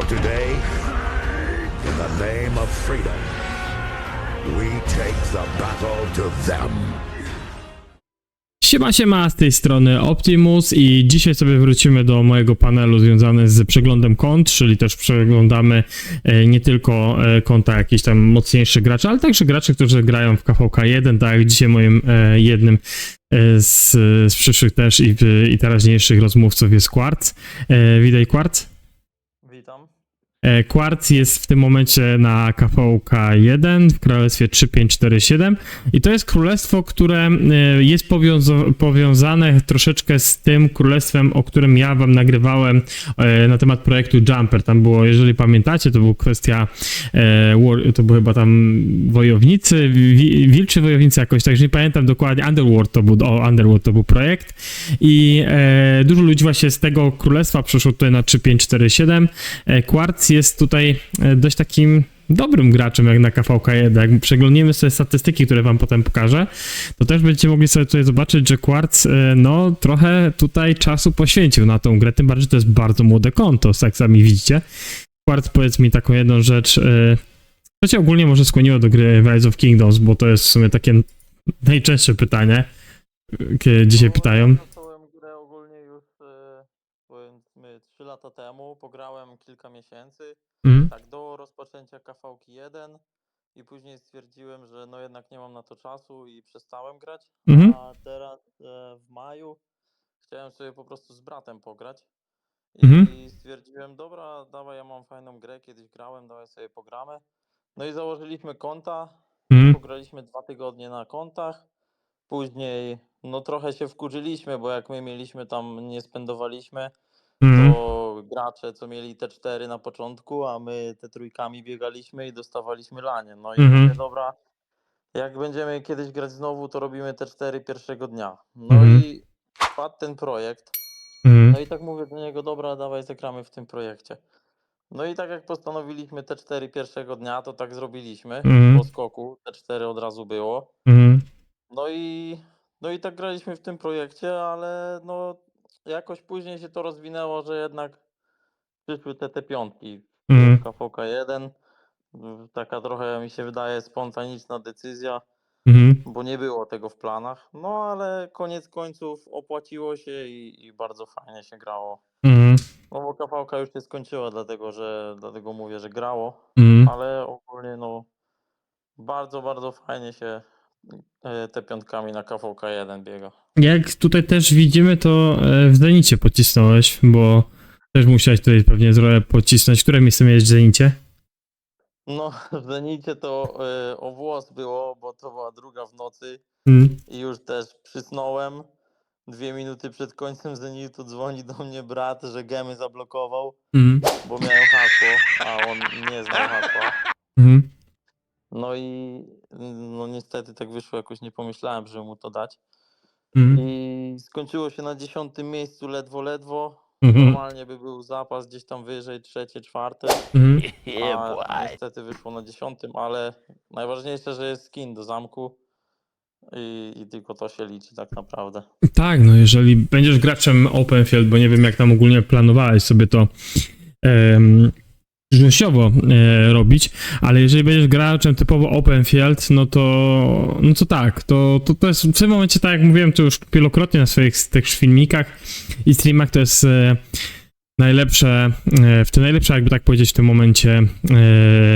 today, in the name of freedom, we take the battle to them. Siema, z tej strony Optimus i dzisiaj sobie wrócimy do mojego panelu związanego z przeglądem kont, czyli też przeglądamy nie tylko konta jakichś tam mocniejszych graczy, ale także graczy, którzy grają w KVK1, tak jak dzisiaj moim jednym z przyszłych też i teraźniejszych rozmówców jest Quartz. Witaj, Quartz. Witam. Quartz jest w tym momencie na KVK1 w królestwie 3547 i to jest królestwo, które jest powiązane troszeczkę z tym królestwem, o którym ja wam nagrywałem na temat projektu Jumper. Tam było, jeżeli pamiętacie, to była kwestia, to były chyba tam wojownicy, wilczy wojownicy jakoś, także nie pamiętam dokładnie, Underworld to był projekt i dużo ludzi właśnie z tego królestwa przeszło tutaj na 3547. Quartz jest tutaj dość takim dobrym graczem jak na KVK1. Jak przeglądniemy sobie statystyki, które wam potem pokażę, to też będziecie mogli sobie tutaj zobaczyć, że Quartz no trochę tutaj czasu poświęcił na tą grę, tym bardziej, że to jest bardzo młode konto, jak sami widzicie. Quartz, powiedz mi taką jedną rzecz, co cię ogólnie może skłoniło do gry Rise of Kingdoms, bo to jest w sumie takie najczęstsze pytanie, kiedy dzisiaj pytają. Zacząłem grę ogólnie już powiedzmy 3 lata temu, pograłem kilka miesięcy, tak do rozpoczęcia KVK1 i później stwierdziłem, że no jednak nie mam na to czasu i przestałem grać, a teraz w maju chciałem sobie po prostu z bratem pograć i stwierdziłem, dobra, dawaj, ja mam fajną grę, kiedyś grałem, dawaj sobie pogramy. No i założyliśmy konta, pograliśmy 2 tygodnie na kontach, później no trochę się wkurzyliśmy, bo jak my mieliśmy tam, nie spendowaliśmy, to gracze, co mieli te 4 na początku, a my te trójkami biegaliśmy i dostawaliśmy lanie. No i mówię, dobra, jak będziemy kiedyś grać znowu, to robimy te 4 pierwszego dnia. No i wpadł ten projekt. No i tak mówię do niego, dobra, dawaj zagramy w tym projekcie. No i tak jak postanowiliśmy te 4 pierwszego dnia, to tak zrobiliśmy po skoku, te 4 od razu było. No i tak graliśmy w tym projekcie, ale no jakoś później się to rozwinęło, że jednak przyszły te piątki w KVK1. Taka trochę mi się wydaje spontaniczna decyzja, bo nie było tego w planach. No ale koniec końców opłaciło się i bardzo fajnie się grało. No bo KVK już się skończyła, dlatego mówię, że grało, ale ogólnie no bardzo, bardzo fajnie się te piątkami na KVK1 biega. Jak tutaj też widzimy, to w Zenicie pocisnąłeś, bo też musiałeś tutaj pewnie trochę pocisnąć. Które miejsce miałeś w Zenicie? No w Zenicie to o włos było, bo to była 2 w nocy i już też przysnąłem. 2 minuty przed końcem Zenitu dzwoni do mnie brat, że gemy zablokował, bo miałem hasło, a on nie znał hasła. No i no niestety tak wyszło, jakoś nie pomyślałem, żeby mu to dać. I skończyło się na 10. miejscu ledwo. Normalnie by był zapas gdzieś tam wyżej, 3., 4. A niestety wyszło na 10., ale najważniejsze, że jest skin do zamku i tylko to się liczy tak naprawdę. Tak, no jeżeli będziesz graczem Openfield, bo nie wiem jak tam ogólnie planowałeś sobie to żywnościowo robić, ale jeżeli będziesz graczem typowo Openfield, no to tak, to jest w tym momencie, tak jak mówiłem, to już wielokrotnie na swoich tych filmikach i streamach, to jest najlepsze jakby tak powiedzieć w tym momencie,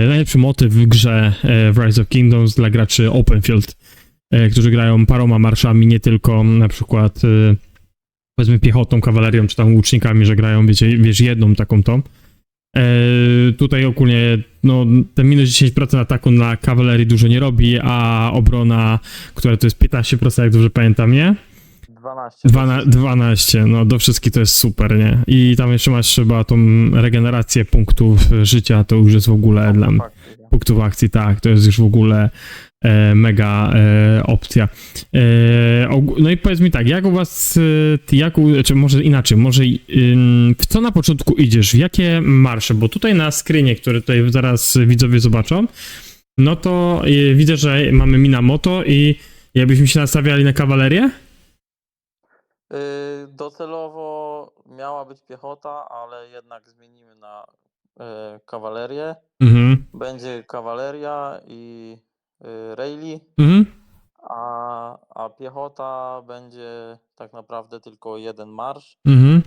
najlepszy motyw w grze w Rise of Kingdoms dla graczy Openfield, którzy grają paroma marszami, nie tylko na przykład powiedzmy piechotą, kawalerią czy tam łucznikami, że grają, wiesz, jedną taką tą. Tutaj ogólnie no, ten minus 10% ataku na kawalerii dużo nie robi, a obrona, która to jest 15%, jak dobrze pamiętam, nie? 12, no do wszystkich to jest super, nie? I tam jeszcze masz chyba tą regenerację punktów życia, to już jest w ogóle dla mnie. Punktów akcji, tak, to jest już w ogóle mega opcja. No i powiedz mi tak, jak u was, czy może inaczej, w co na początku idziesz, w jakie marsze, bo tutaj na screenie, który tutaj zaraz widzowie zobaczą, no to widzę, że mamy Minamoto i jakbyśmy się nastawiali na kawalerię? Docelowo miała być piechota, ale jednak zmienimy na kawalerię. Mhm. Będzie kawaleria i Rayleigh, Mhm. a piechota będzie tak naprawdę tylko jeden marsz. Mhm.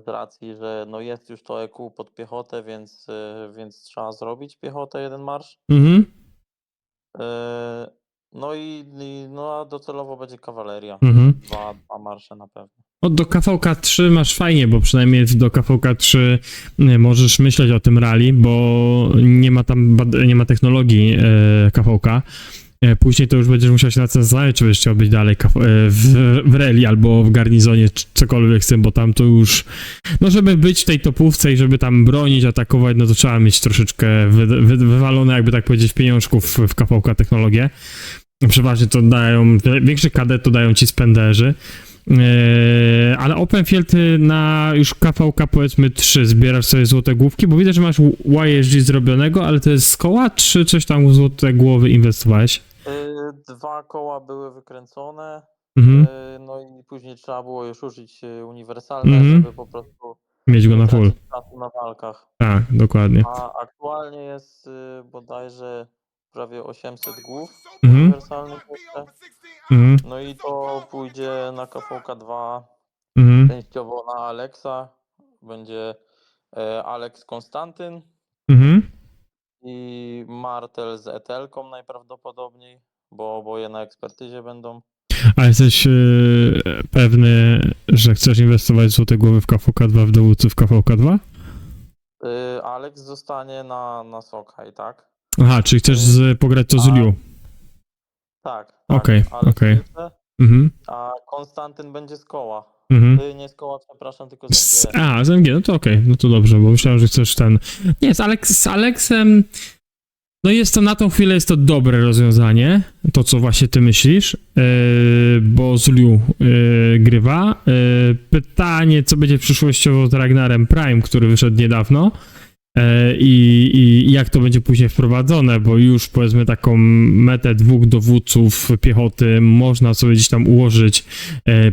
Z racji, że no jest już to EQ pod piechotę, więc trzeba zrobić piechotę jeden marsz. Mhm. No no a docelowo będzie kawaleria. Mhm. Dwa marsze na pewno. No do KVK3 masz fajnie, bo przynajmniej do KVK3 możesz myśleć o tym rally, bo nie ma technologii KVK. Później to już będziesz musiał się na co zastanawiać, czy będziesz chciał być dalej w rally albo w garnizonie, cokolwiek z tym, bo tam to już, no żeby być w tej topówce i żeby tam bronić, atakować, no to trzeba mieć troszeczkę wywalone, jakby tak powiedzieć, pieniążków w KVK technologię. Przeważnie to dają, większy kadet to dają ci spenderzy. Ale Openfield na już KVK powiedzmy 3 zbierasz sobie złote główki, bo widzę, że masz YSG zrobionego, ale to jest z koła, czy coś tam w złote głowy inwestowałeś? 2 koła były wykręcone, Mhm. no i później trzeba było już użyć uniwersalne, Mhm. żeby po prostu Mieć go nie na full. tracić czasu na walkach. Tak, dokładnie. A aktualnie jest bodajże prawie 800 głów Mhm. uniwersalnych jeszcze. Mhm. No i to pójdzie na KVK 2 Mhm. częściowo na Alexa. Będzie Alex Konstantyn Mhm. i Martel z Etelką najprawdopodobniej, bo oboje na ekspertyzie będą. A jesteś pewny, że chcesz inwestować złote głowy w KVK2 w dowódców KVK2? Alex zostanie na Sokhaj, tak? Aha, czyli chcesz pograć to z Liu. Tak. Okej, Alex okej. wrócę, Mhm. a Konstantyn będzie z koła. Mhm. Nie z koła, przepraszam, tylko z MG. Z MG, no to okej, no to dobrze, bo myślałem, że chcesz ten... Nie, z Alexem... No jest to, na tą chwilę jest to dobre rozwiązanie, to co właśnie ty myślisz, bo z Liu grywa. Pytanie, co będzie przyszłościowo z Ragnarem Prime, który wyszedł niedawno, i jak to będzie później wprowadzone, bo już powiedzmy taką metę 2 dowódców piechoty można sobie gdzieś tam ułożyć.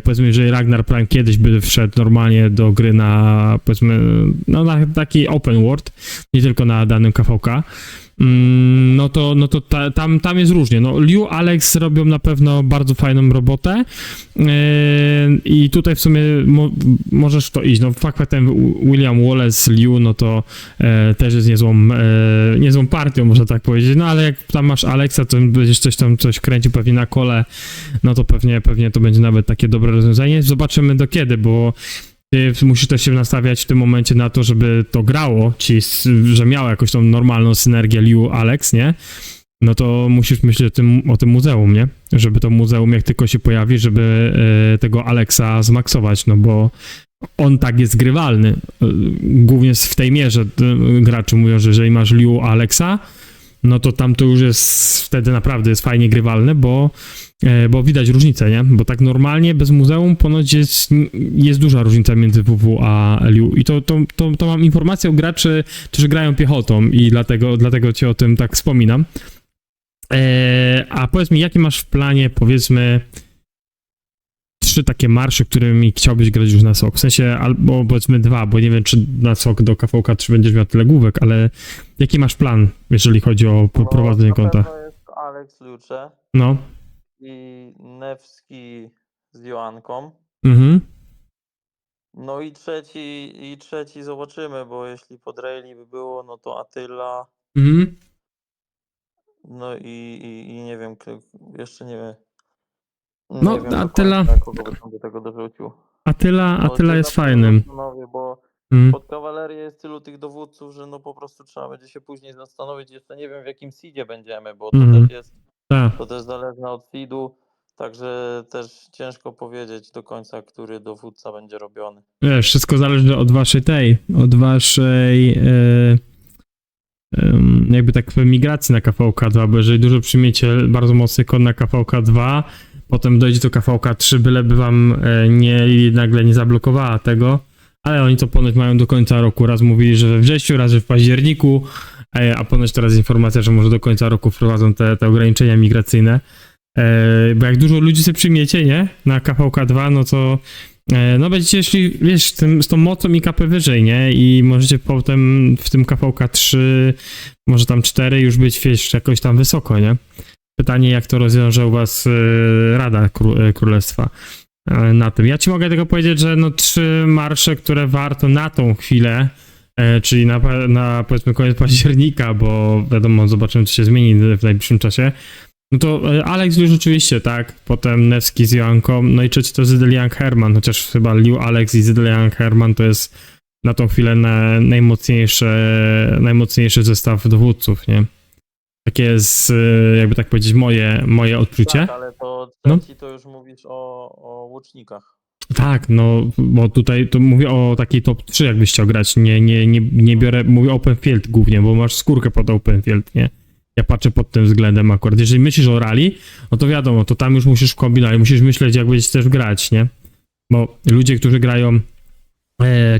Powiedzmy, jeżeli Ragnar Prime kiedyś by wszedł normalnie do gry na, powiedzmy, no na taki open world, nie tylko na danym KVK, no to tam jest różnie. No, Liu, Alex robią na pewno bardzo fajną robotę i tutaj w sumie możesz w to iść. No faktem William Wallace, Liu, no to też jest niezłą partią, można tak powiedzieć. No ale jak tam masz Alexa, to będziesz coś kręcił pewnie na kole, no to pewnie to będzie nawet takie dobre rozwiązanie. Zobaczymy do kiedy, bo ty musisz też się nastawiać w tym momencie na to, żeby to grało, że miało jakąś tą normalną synergię Liu-Alex, nie? No to musisz myśleć o tym muzeum, nie? Żeby to muzeum jak tylko się pojawi, żeby tego Alexa zmaksować, no bo on tak jest grywalny. Głównie w tej mierze gracze mówią, że jeżeli masz Liu-Alexa, no to tam to już jest, wtedy naprawdę jest fajnie grywalne, bo widać różnicę, nie? Bo tak normalnie bez muzeum ponoć jest duża różnica między WW a Liu. I to mam informację o graczy, którzy grają piechotą i dlatego cię o tym tak wspominam. A powiedz mi, jakie masz w planie, powiedzmy, 3 takie marsze, którymi chciałbyś grać już na SOK? W sensie, albo powiedzmy 2, bo nie wiem, czy na SOK do KVK 3 będziesz miał tyle główek, ale jaki masz plan, jeżeli chodzi o prowadzenie konta? Na pewno jest Alex Lucze No. i Nevski z Joanką. Mhm. No i trzeci zobaczymy, bo jeśli pod Rayleigh by było, no to Attila. Mhm. No i nie wiem, jeszcze nie wiem. No, Nie wiem Attila- do końca, kogo bym do tego dorzucił. Attila jest fajnym. Bo Mhm. pod kawalerię jest tylu tych dowódców, że no po prostu trzeba będzie się później zastanowić. Jeszcze nie wiem, w jakim seedzie będziemy, bo to Mhm. też jest, Tak. to też zależne od seedu, także też ciężko powiedzieć do końca, który dowódca będzie robiony. Wiesz, wszystko zależy od waszej jakby tak migracji na KVK2, bo jeżeli dużo przyjmiecie bardzo mocny kod na KVK2, potem dojdzie do KVK3, byleby wam nagle nie zablokowała tego, ale oni to ponoć mają do końca roku. Raz mówili, że we wrześniu, raz, że w październiku, a ponoć teraz informacja, że może do końca roku wprowadzą te ograniczenia migracyjne. Bo jak dużo ludzi sobie przyjmiecie, nie? Na KVK2, no to No będziecie szli, wiesz, z tą mocą i kapę wyżej, nie? I możecie potem w tym KVK 3, może tam 4 już być, wiesz, jakoś tam wysoko, nie? Pytanie, jak to rozwiąże u was Rada Królestwa na tym. Ja ci mogę tylko powiedzieć, że no 3 marsze, które warto na tą chwilę, czyli na powiedzmy koniec października, bo wiadomo, zobaczymy, co się zmieni w najbliższym czasie. No to Alex już rzeczywiście, tak, potem Nevsky z Joanką, no i trzeci to Zydelian Herman, chociaż chyba Liu Alex i Zydelian Herman to jest na tą chwilę najmocniejszy zestaw dowódców, nie? Takie jest, jakby tak powiedzieć, moje odczucie. Tak, ale to No. trzeci to już mówisz o łucznikach. Tak, no, bo tutaj to mówię o takiej top 3, jakbyś chciał grać, nie biorę, mówię o open field głównie, bo masz skórkę pod open field, nie? Ja patrzę pod tym względem akurat. Jeżeli myślisz o rally, no to wiadomo, to tam już musisz kombinować, musisz myśleć, jak będziesz też grać, nie? Bo ludzie, którzy grają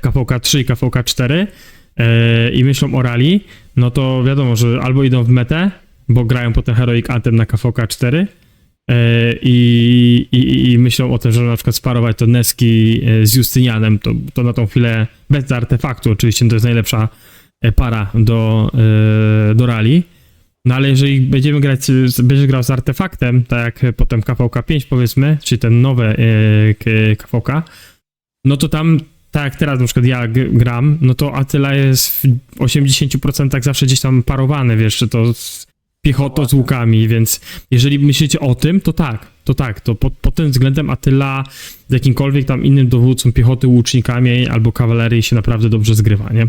KVK 3 i KVK 4 i myślą o rally, no to wiadomo, że albo idą w metę, bo grają potem Heroic Anthem na KVK 4 i myślą o tym, że na przykład sparować to Neski z Justynianem, to na tą chwilę bez artefaktu oczywiście, to jest najlepsza para do rally. No ale jeżeli będziesz grał z artefaktem, tak jak potem KVK 5 powiedzmy, czyli ten nowe KVK, no to tam, tak jak teraz na przykład ja gram, no to Attila jest w 80% zawsze gdzieś tam parowany, wiesz, czy to z piechotą z łukami, więc jeżeli myślicie o tym, to pod tym względem Attila z jakimkolwiek tam innym dowódcą piechoty, łucznikami albo kawalerii się naprawdę dobrze zgrywa, nie?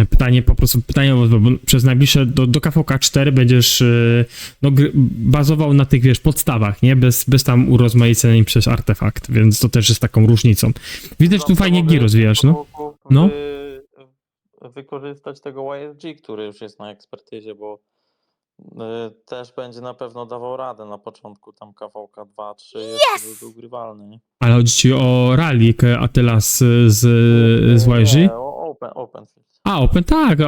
Pytanie, bo przez najbliższe do KVK 4 będziesz no, bazował na tych, wiesz, podstawach, nie? Bez tam urozmaicenia przez artefakt, więc to też jest taką różnicą. Widzę, że tu fajnie gry rozwijasz, no. No. Wykorzystać tego YSG, który już jest na ekspertyzie, bo też będzie na pewno dawał radę na początku, tam KVK 2, 3 jest był grywalny, nie? Ale chodzi ci o rally Attila z YSG? Nie, open field. A, Open, tak,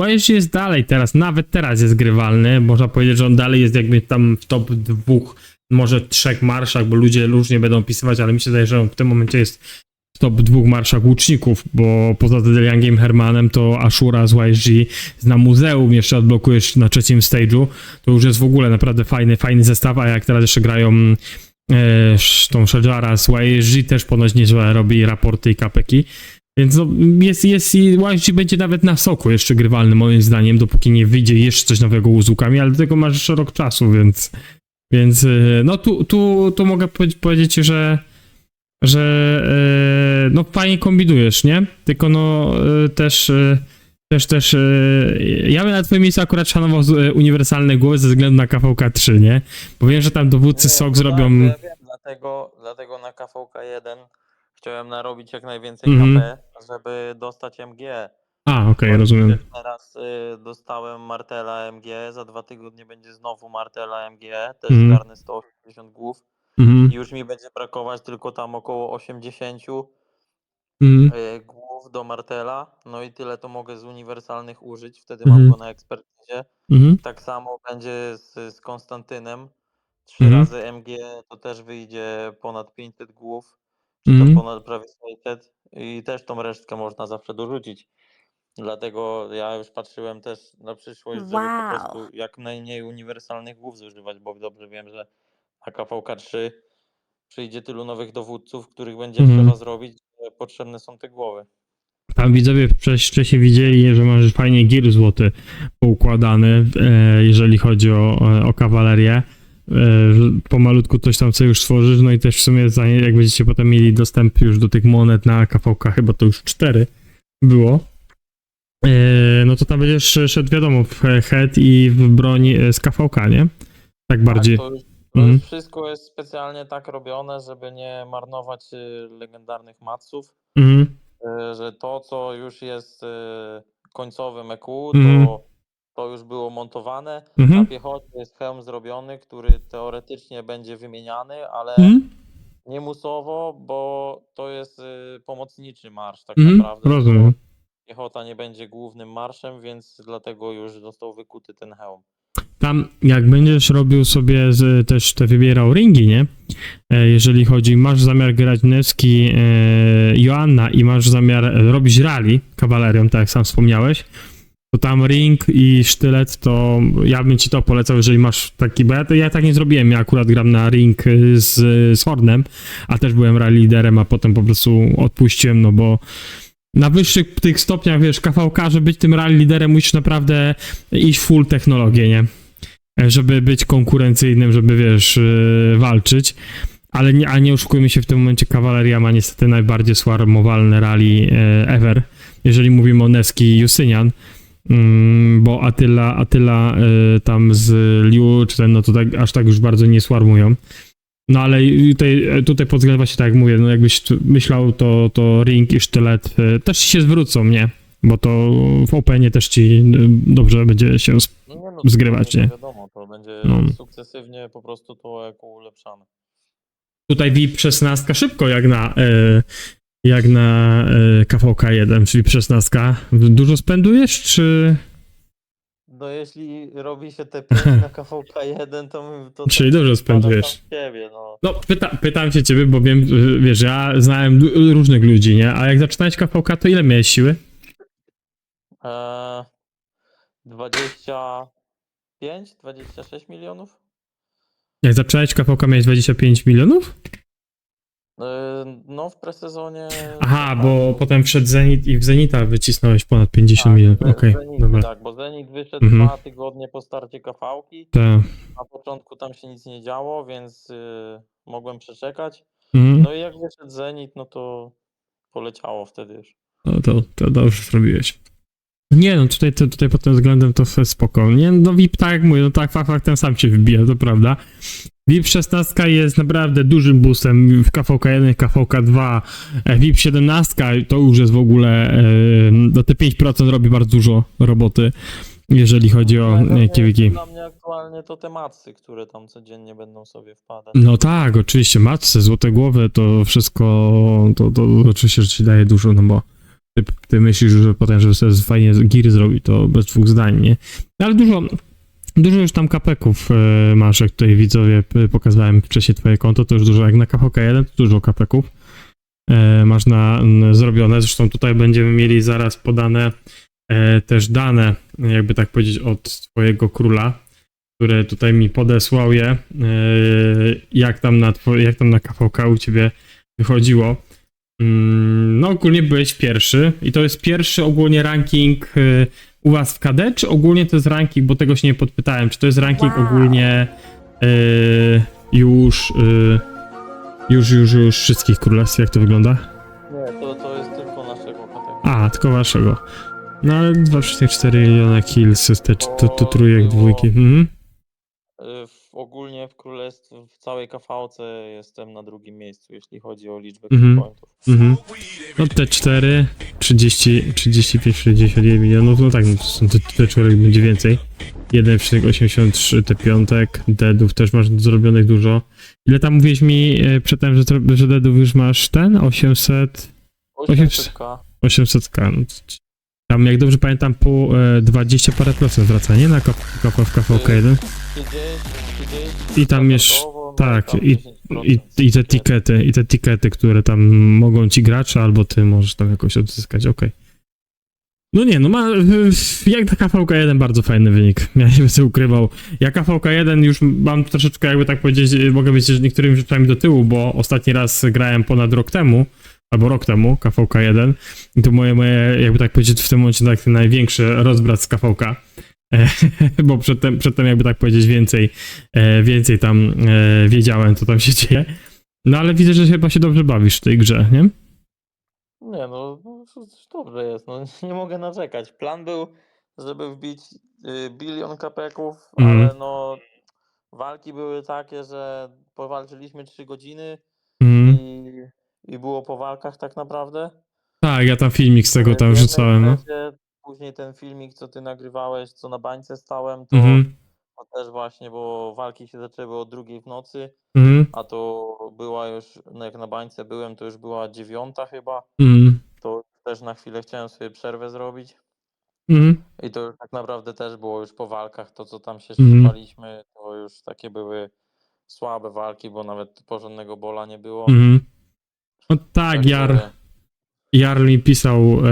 YSG jest dalej teraz, nawet teraz jest grywalny, można powiedzieć, że on dalej jest jakby tam w top 2, może 3 marszach, bo ludzie różnie będą opisywać, ale mi się wydaje, że on w tym momencie jest w top 2 marszach łuczników, bo poza Zydeliangiem Hermanem to Ashura z YSG na muzeum jeszcze odblokujesz na 3. stage'u, to już jest w ogóle naprawdę fajny zestaw, a jak teraz jeszcze grają tą Shajara z YSG, też ponoć niezłe robi raporty i kapeki. Więc no, jest i YSG będzie nawet na soku jeszcze grywalny moim zdaniem, dopóki nie wyjdzie jeszcze coś nowego z łukami, ale do tego masz jeszcze rok czasu, więc no tu mogę powiedzieć, że no fajnie kombinujesz, nie? Tylko no też ja bym na twoim miejscu akurat szanował uniwersalne głowy ze względu na KVK 3, nie? Bo wiem, że tam dowódcy SOK zrobią... Ja wiem, dlatego na KVK 1 chciałem narobić jak najwięcej KP, żeby dostać MG. A, okej, rozumiem. Teraz dostałem Martela MG, za 2 tygodnie będzie znowu Martela MG, też zgarnę 180 głów. I już mi będzie brakować tylko tam około 80 głów do Martela. No i tyle to mogę z uniwersalnych użyć, wtedy mam go na ekspertyzie. Tak samo będzie z Konstantynem. 3 razy MG to też wyjdzie ponad 500 głów, czy tam ponad prawie 600 i też tą resztkę można zawsze dorzucić. Dlatego ja już patrzyłem też na przyszłość, żeby po prostu jak najmniej uniwersalnych głów zużywać, bo dobrze wiem, że na KVK 3 przyjdzie tylu nowych dowódców, których będzie trzeba zrobić, że potrzebne są te głowy. Tam widzowie wcześniej widzieli, że masz fajnie gear złoty poukładany, jeżeli chodzi o kawalerię. Pomalutku coś tam sobie już stworzysz, no i też w sumie jak będziecie potem mieli dostęp już do tych monet na KVK, chyba to już 4 było, no to tam będziesz szedł, wiadomo, w head i w broń z KVK, nie? Tak bardziej. Tak, to już wszystko jest specjalnie tak robione, żeby nie marnować legendarnych matsów, że to, co już jest końcowym EQ, to już było montowane. Na piechocie jest hełm zrobiony, który teoretycznie będzie wymieniany, ale nie musowo, bo to jest pomocniczy marsz tak naprawdę. Rozumiem. Piechota nie będzie głównym marszem, więc dlatego już został wykuty ten hełm. tam jak będziesz robił sobie też te wybierał ringi, nie? Jeżeli chodzi, masz zamiar grać Nevski, Joanna i masz zamiar robić rally kawalerią, tak jak sam wspomniałeś, to tam ring i sztylet, to ja bym ci to polecał, jeżeli masz taki, bo ja tak nie zrobiłem, ja akurat gram na ring z Hornem, a też byłem rally liderem, a potem po prostu odpuściłem, no bo na wyższych tych stopniach, wiesz, KVK, żeby być tym rally liderem, musisz naprawdę iść full technologię, nie? Żeby być konkurencyjnym, żeby, wiesz, walczyć. Ale nie oszukujmy się, w tym momencie kawaleria ma niestety najbardziej swarmowalne rally ever, jeżeli mówimy o Nevski i Justynian, bo Attila tam z Liu, czy ten, no to tak, aż tak już bardzo nie swarmują. No ale tutaj pod względem właśnie tak jak mówię, no jakbyś myślał, to ring i sztylet też ci się zwrócą, nie? Bo to w Openie też ci dobrze będzie się No nie, no, zgrywać, to nie? wiadomo, to będzie No. sukcesywnie po prostu to jako ulepszane. Tutaj VIP 16 szybko jak na KVK 1, czyli 16. Dużo spendujesz, czy... No jeśli robi się te 5 na KVK1, to Czyli dużo spendujesz. sam ciebie, no. No, pytam się ciebie, bo wiem, wiesz, ja znałem różnych ludzi, nie? A jak zaczynałeś KVK, to ile miałeś siły? 25, 26 milionów? Jak zaczynałeś KVK, miałeś 25 milionów? No w presezonie... Aha, tak. bo potem wszedł Zenit i w Zenita wycisnąłeś ponad 50 milionów. Okej, Zenit, dobra. tak, bo Zenit wyszedł Mhm. 2 tygodnie po starcie KV-ki. Tak. Na początku tam się nic nie działo, więc mogłem przeczekać. Mhm. No i jak wyszedł Zenit, no to poleciało wtedy już. No to dobrze zrobiłeś. Nie no, tutaj pod tym względem to spoko. Nie, no VIP, tak jak mówię, no tak fakt ten sam się wybija, to prawda. VIP 16 jest naprawdę dużym boostem w KVK1, KVK2, VIP 17 to już jest w ogóle, no te 5% robi bardzo dużo roboty, jeżeli chodzi o kiewiki. Dla mnie aktualnie to te matsy, które tam codziennie będą sobie wpadać. No tak, oczywiście, matce, złote głowy, to wszystko, to oczywiście, że ci daje dużo, no bo ty myślisz, że potem, żeby sobie fajnie giry zrobić, to bez dwóch zdań, nie? Ale dużo już tam kapeków masz, jak tutaj widzowie pokazałem wcześniej twoje konto, to już dużo, jak na KVK1 to dużo kapeków masz zrobione, zresztą tutaj będziemy mieli zaraz podane też dane, jakby tak powiedzieć, od twojego króla, który tutaj mi podesłał je, jak tam na KVK u ciebie wychodziło. No ogólnie byłeś pierwszy i to jest pierwszy ogólnie ranking u was w KD, czy ogólnie to jest ranking, bo tego się nie podpytałem, czy to jest ranking ogólnie już wszystkich królestw, jak to wygląda? Nie, to jest tylko naszego kategorii. A, tylko waszego. No ale 2,4 miliona kills, to trójek, dwójki. Mhm. Ogólnie w królestwie, w całej KV-ce jestem na drugim miejscu, jeśli chodzi o liczbę Mhm. pointów. Mhm. No T4, 35-61 milionów, no tak, no to są T4 będzie więcej. 1,83 T5, deadów też masz zrobionych dużo. Ile tam mówiłeś mi przedtem, że deadów już masz ten? 800... 800k. 800k, no to tam jak dobrze pamiętam po 20 parę procent wraca, nie? Na KVK1. 30, I tam jeszcze, procentowo, no tak, tam i 10%. te tikety, które tam mogą ci gracze, albo ty możesz tam jakoś odzyskać, okej. No nie, no jak na KVK1 bardzo fajny wynik, ja nie będę ukrywał. Ja KVK1 już mam troszeczkę, jakby tak powiedzieć, mogę być niektórymi rzeczami do tyłu, bo ostatni raz grałem ponad rok temu, albo rok temu, KVK1, i to moje, jakby tak powiedzieć, w tym momencie tak największy rozbrat z KVK. Bo przedtem jakby tak powiedzieć więcej tam wiedziałem, co tam się dzieje. No ale widzę, że chyba się dobrze bawisz w tej grze, nie? Nie no, dobrze jest, no nie mogę narzekać. Plan był, żeby wbić bilion kapeków, ale no walki były takie, że powalczyliśmy 3 godziny i było po walkach tak naprawdę. Tak, ja tam filmik z tego tam W jednej wrzucałem, no. secie, później ten filmik, co ty nagrywałeś, co na bańce stałem, to też właśnie, bo walki się zaczęły o 2:00 w nocy, a to była już, no jak na bańce byłem, to już była 9:00 chyba, to też na chwilę chciałem sobie przerwę zrobić. Mhm. I to już tak naprawdę też było już po walkach, to co tam się Mhm. szczypaliśmy, to już takie były słabe walki, bo nawet porządnego bola nie było. Mhm. No tak, Także Jarl mi pisał,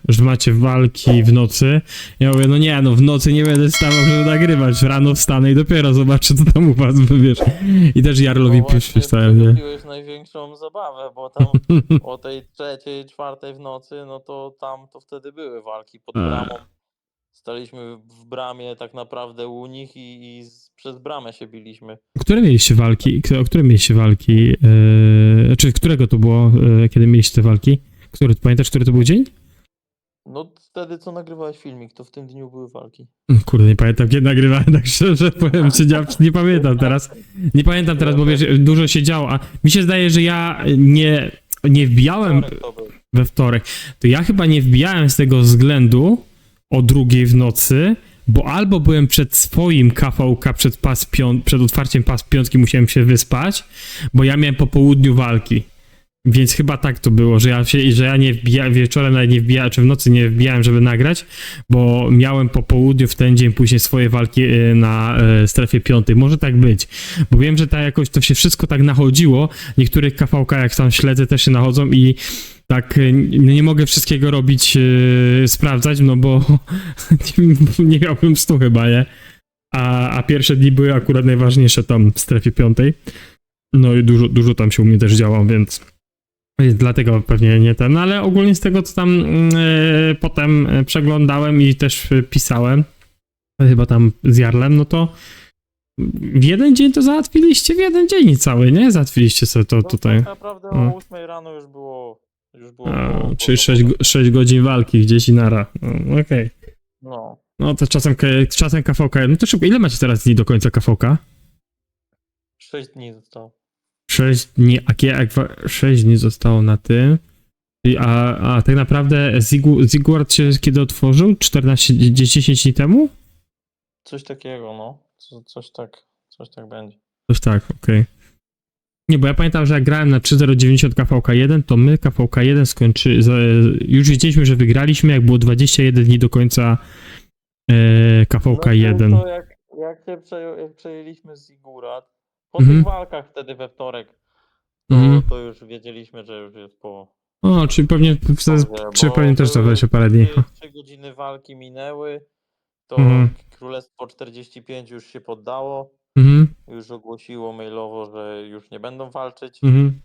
że macie walki w nocy. Ja mówię, no nie, no w nocy nie będę stawał, żeby nagrywać. Rano wstanę i dopiero zobaczę, co tam u was, wiesz. I też Jarlowi pisałem, nie? przegapiłeś największą zabawę, bo tam o tej 3, 4 w nocy, no to tam to wtedy były walki pod bramą. Staliśmy w bramie tak naprawdę u nich i przez bramę się biliśmy. Które mieliście walki? O które mieliście walki? Czy którego to było, kiedy mieliście te walki? Pamiętasz, który to był dzień? No wtedy co nagrywałeś filmik, to w tym dniu były walki. Kurde, nie pamiętam, kiedy nagrywałem, tak szczerze powiem, czy nie pamiętam teraz. Nie pamiętam teraz, bo wiesz, dużo się działo, a mi się zdaje, że ja nie wbijałem Wtorek to był. we wtorek. To ja chyba nie wbijałem z tego względu o 2:00 w nocy, bo albo byłem przed swoim KVK, przed otwarciem pas piątki musiałem się wyspać, bo ja miałem po południu walki. Więc chyba tak to było, że ja nie wbijałem, wieczorem nawet nie wbijałem, czy w nocy nie wbijałem, żeby nagrać, bo miałem po południu w ten dzień później swoje walki na strefie piątej. Może tak być, bo wiem, że tak jakoś to się wszystko tak nachodziło. Niektórych KVK, jak tam śledzę, też się nachodzą i tak nie mogę wszystkiego robić, sprawdzać, no bo nie miałbym 100 chyba, nie? A pierwsze dni były akurat najważniejsze tam w strefie piątej. No i dużo tam się u mnie też działo, więc dlatego pewnie nie ten, no ale ogólnie z tego, co tam potem przeglądałem i też pisałem, chyba tam z Jarlem, no to w jeden dzień to załatwiliście, w jeden dzień cały, nie? Załatwiliście sobie to No, tutaj. tak naprawdę o 8 rano już było Czyli 6 godzin walki gdzieś i nara. No, okej. No. No to czasem KVK, no to szybko, ile macie teraz dni do końca KVK? 6 dni zostało. 6 dni, 6 dni zostało na tym. A tak naprawdę Ziguard się kiedy otworzył? 10 dni temu? Coś takiego, no. Coś tak będzie. Coś tak, okej. Nie, bo ja pamiętam, że jak grałem na 3.090 KVK1, to my KVK1 już wiedzieliśmy, że wygraliśmy, jak było 21 dni do końca KVK1. No to jak przejęliśmy Zigurat, po Mhm. tych walkach wtedy we wtorek, to już wiedzieliśmy, że już jest po... O, czyli pewnie też to się parę dni. 3 godziny walki minęły, to Mhm. Królestwo 45 już się poddało, Mhm, już ogłosiło mailowo, że już nie będą walczyć mhm,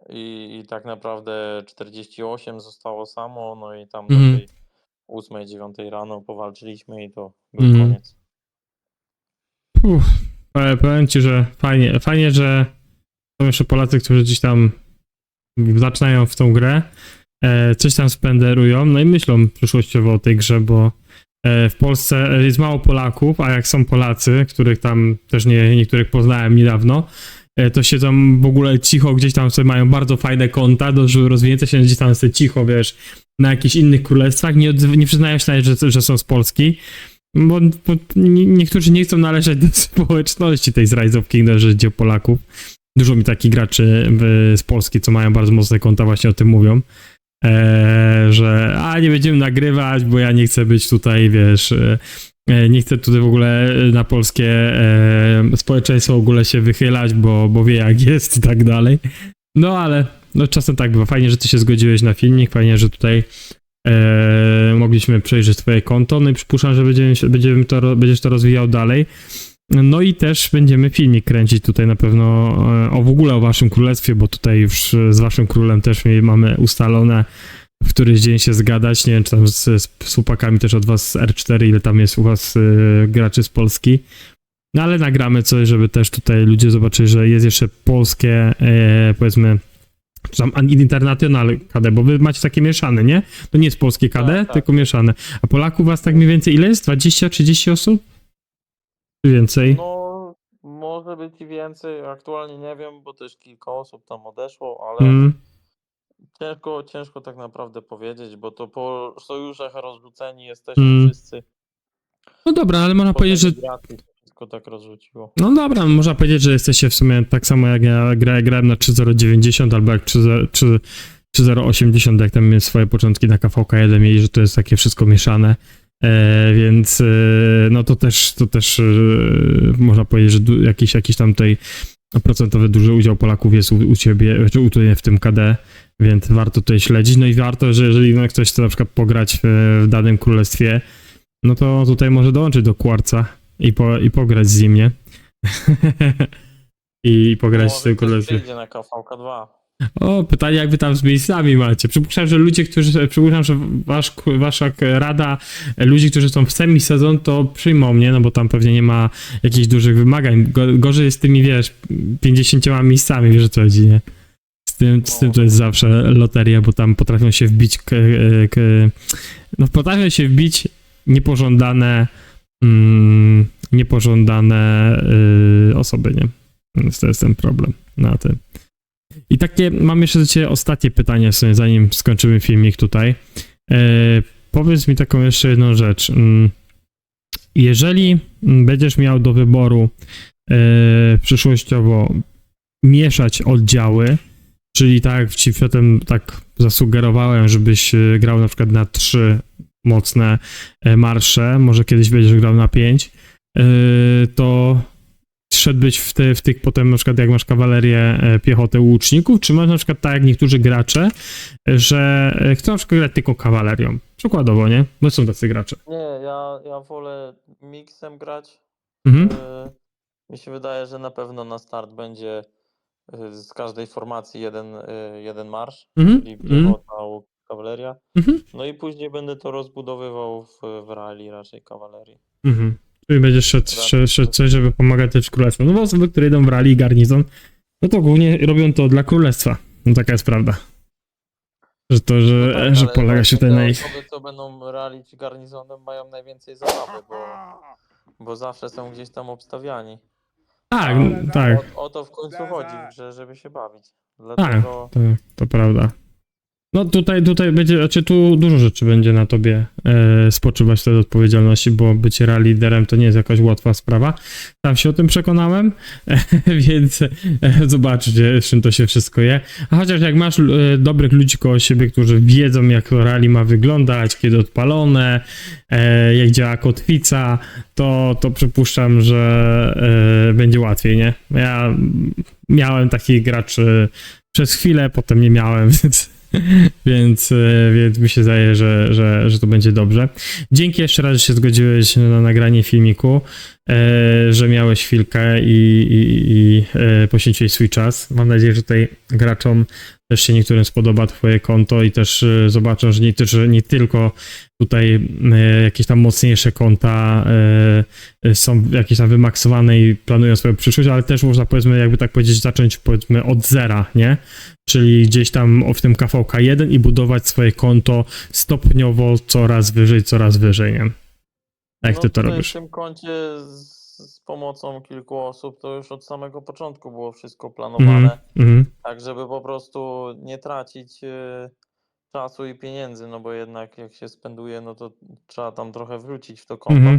i tak naprawdę 48 zostało samo, no i tam Mhm. do tej 8, 9 rano powalczyliśmy i to był Mhm. koniec. Powiem ci, że fajnie, że są jeszcze Polacy, którzy gdzieś tam zaczynają w tą grę, coś tam spenderują, no i myślą przyszłościowo o tej grze, bo w Polsce jest mało Polaków, a jak są Polacy, których tam też niektórych poznałem niedawno, to siedzą w ogóle cicho, gdzieś tam sobie mają bardzo fajne konta, dużo rozwinięte się gdzieś tam sobie cicho, wiesz, na jakichś innych królestwach, nie przyznają się nawet, że są z Polski, bo niektórzy nie chcą należeć do społeczności tej z Rise of Kingdom, że idzie o Polaków. Dużo mi takich graczy z Polski, co mają bardzo mocne konta, właśnie o tym mówią, że nie będziemy nagrywać, bo ja nie chcę być tutaj, wiesz, nie chcę tutaj w ogóle na polskie społeczeństwo w ogóle się wychylać, bo wie jak jest i tak dalej. No ale no, czasem tak bywa. Fajnie, że ty się zgodziłeś na filmik, fajnie, że tutaj mogliśmy przejrzeć twoje konto, no i przypuszczam, że będziesz to rozwijał dalej. No i też będziemy filmik kręcić tutaj na pewno w ogóle o waszym królestwie, bo tutaj już z waszym królem też mamy ustalone w któryś dzień się zgadać. Nie wiem, czy tam z chłopakami też od was z R4, ile tam jest u was graczy z Polski. No ale nagramy coś, żeby też tutaj ludzie zobaczyli, że jest jeszcze polskie, powiedzmy, czy tam international KD, bo wy macie takie mieszane, nie? To nie jest polskie KD, Tak. tylko mieszane. A Polaków was tak mniej więcej ile jest? 20-30 osób? Czy więcej? No, może być i więcej, aktualnie nie wiem, bo też kilka osób tam odeszło, ale Mm. ciężko tak naprawdę powiedzieć, bo to po sojuszach rozrzuceni jesteśmy wszyscy. No dobra, ale można powiedzieć, że... Gratis, wszystko tak rozrzuciło. No dobra, można powiedzieć, że jesteście w sumie tak samo jak ja grałem na 3.090 albo jak 3 czy 0,80, jak tam mieli swoje początki na KVK1 mieli, że to jest takie wszystko mieszane. Więc no to też można powiedzieć, że jakiś tam tutaj procentowy duży udział Polaków jest u ciebie, czy tutaj w tym KD, więc warto tutaj śledzić. No i warto, że jeżeli no, ktoś chce na przykład pograć w danym królestwie, no to tutaj może dołączyć do Quartza i pograć z nim, nie? I pograć z tym królestwem. Może na KVK2. O, pytanie jak wy tam z miejscami macie. Przypuszczam, że wasza rada ludzi, którzy są w semi-sezon, to przyjmą mnie, no bo tam pewnie nie ma jakichś dużych wymagań. Gorzej jest z tymi, wiesz, 50 miejscami, wiesz o co chodzi, nie? Z tym to jest zawsze loteria, bo tam potrafią się wbić potrafią się wbić niepożądane osoby, nie? Więc to jest ten problem na tym. I takie, mam jeszcze do ciebie ostatnie pytanie, sobie, zanim skończymy filmik tutaj. Powiedz mi taką jeszcze jedną rzecz. Jeżeli będziesz miał do wyboru przyszłościowo mieszać oddziały, czyli tak jak ci przedtem tak zasugerowałem, żebyś grał na przykład na 3 mocne marsze, może kiedyś będziesz grał na 5, to szedłbyś w tych potem, na przykład jak masz kawalerię, piechotę, łuczników, czy masz na przykład tak jak niektórzy gracze, że chcą na przykład grać tylko kawalerią? Przykładowo, nie? Bo są tacy gracze. Nie, ja wolę miksem grać. Mhm. Mi się wydaje, że na pewno na start będzie z każdej formacji jeden marsz, Mhm. czyli piechota, kawaleria. Mhm. No i później będę to rozbudowywał w rally raczej kawalerii. Mhm. Czyli będziesz szedł coś, żeby pomagać też królestwu. No bo osoby, które idą w rally i garnizon, no to głównie robią to dla królestwa. No taka jest prawda. Że polega się tutaj na ich... Osoby, co będą rally czy garnizonem, mają najwięcej zabawy, bo zawsze są gdzieś tam obstawiani. Tak, tak. O to w końcu chodzi w grze, żeby się bawić. Tak, Dlatego... to prawda. No tutaj będzie, znaczy tu dużo rzeczy będzie na tobie spoczywać wtedy odpowiedzialności, bo bycie rally liderem to nie jest jakaś łatwa sprawa. Sam się o tym przekonałem, więc zobaczcie, z czym to się wszystko je. A chociaż jak masz dobrych ludzi koło siebie, którzy wiedzą, jak rally ma wyglądać, kiedy odpalone, jak działa kotwica, to przypuszczam, że będzie łatwiej, nie? Ja miałem takich graczy przez chwilę, potem nie miałem, więc mi się zdaje, że to będzie dobrze. Dzięki jeszcze raz, że się zgodziłeś na nagranie filmiku, że miałeś chwilkę i poświęciłeś swój czas. Mam nadzieję, że tutaj graczom też się niektórym spodoba twoje konto i też zobaczą, że nie tylko tutaj jakieś tam mocniejsze konta są jakieś tam wymaksowane i planują swoją przyszłość, ale też można, powiedzmy, jakby tak powiedzieć, zacząć, powiedzmy, od zera, nie? Czyli gdzieś tam w tym KVK1 i budować swoje konto stopniowo coraz wyżej, nie? A jak ty to robisz? W tym koncie z pomocą kilku osób to już od samego początku było wszystko planowane, tak żeby po prostu nie tracić czasu i pieniędzy, no bo jednak jak się spenduje, no to trzeba tam trochę wrócić w to konto,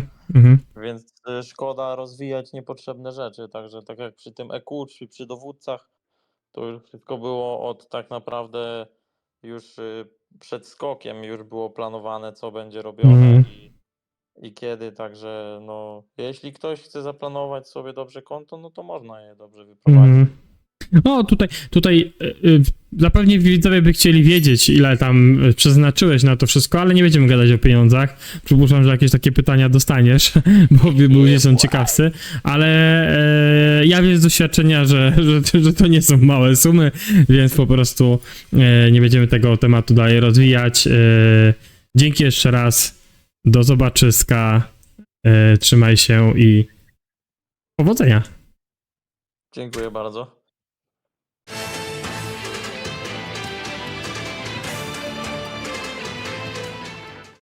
więc szkoda rozwijać niepotrzebne rzeczy, także tak jak przy tym EQ czy przy dowódcach, to już wszystko było od tak naprawdę już przed skokiem już było planowane, co będzie robione i kiedy, także no jeśli ktoś chce zaplanować sobie dobrze konto, no to można je dobrze wyprowadzić. No tutaj zapewne widzowie by chcieli wiedzieć, ile tam przeznaczyłeś na to wszystko, ale nie będziemy gadać o pieniądzach. Przypuszczam, że jakieś takie pytania dostaniesz, bo ludzie są ciekawscy, ale ja wiem z doświadczenia, że to nie są małe sumy, więc po prostu nie będziemy tego tematu dalej rozwijać. Dzięki jeszcze raz, do zobaczyska, trzymaj się i powodzenia. Dziękuję bardzo.